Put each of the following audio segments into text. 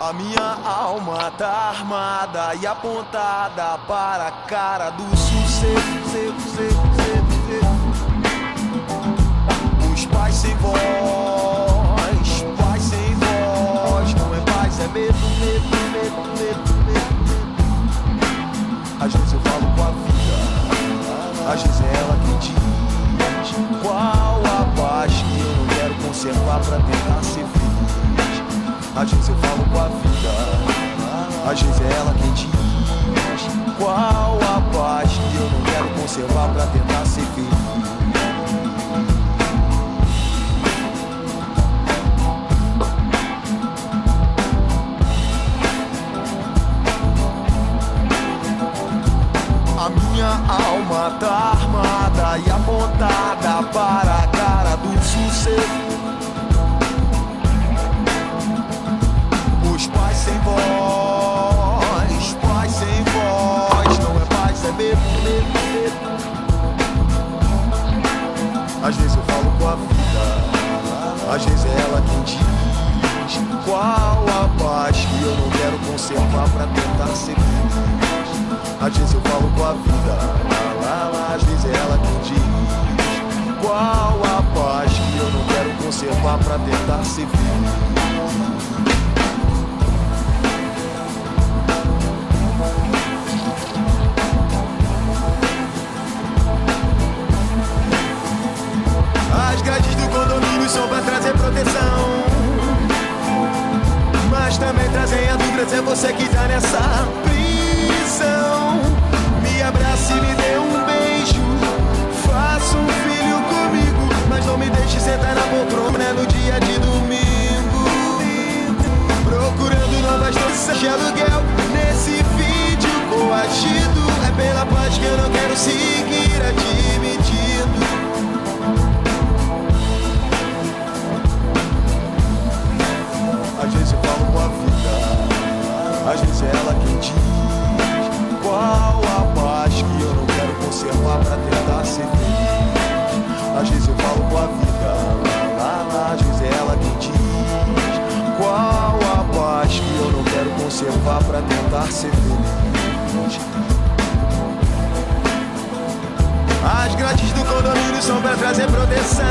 A minha alma tá armada e apontada para a cara do sossego. Os pais sem voz, paz sem voz. Não é paz, é medo. Às vezes eu falo com a vida, às vezes é ela quem diz qual a paz que eu não quero conservar pra tentar ser feliz. Às vezes eu falo com a vida, às vezes é ela quem diz qual a paz que eu não quero conservar pra tentar ser feliz. A minha alma tá armada e apontada para a cara do sossego. Os pais sem voz, pais sem voz. Não é paz, é medo. Às vezes eu falo com a vida, às vezes é ela quem diz qual a paz que eu não quero conservar pra tentar ser feliz. Às vezes eu falo com a vida, às vezes é ela quem diz qual a paz que eu não quero conservar pra tentar ser feliz. As grades do condomínio são pra trazer proteção, mas também trazem a dúvida se é você que tá nessa prisão. Me abrace e me dê um beijo, faça um filho comigo, mas não me deixe sentar na poltrona no dia de domingo, procurando novas doces de aluguel nesse vídeo coagido. É pela paz que eu não quero seguir admitindo. Às vezes eu falo com a vida, às vezes é ela quem diz qual a paz que eu não quero conservar pra tentar ser feliz. Às vezes eu falo com a vida, às vezes é ela quem diz qual a paz que eu não quero conservar pra tentar ser feliz. As grades do condomínio são pra trazer proteção,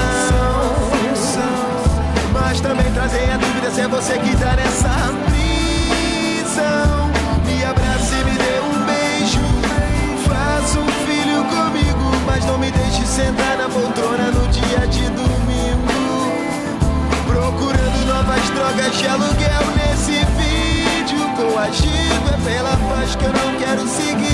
mas também trazem a dúvida se é você que tá nessa prisão. Me abrace e me dê um beijo, faça um filho comigo, mas não me deixe sentar na poltrona no dia de domingo, procurando novas drogas de aluguel nesse vídeo coagido. É pela paz que eu não quero seguir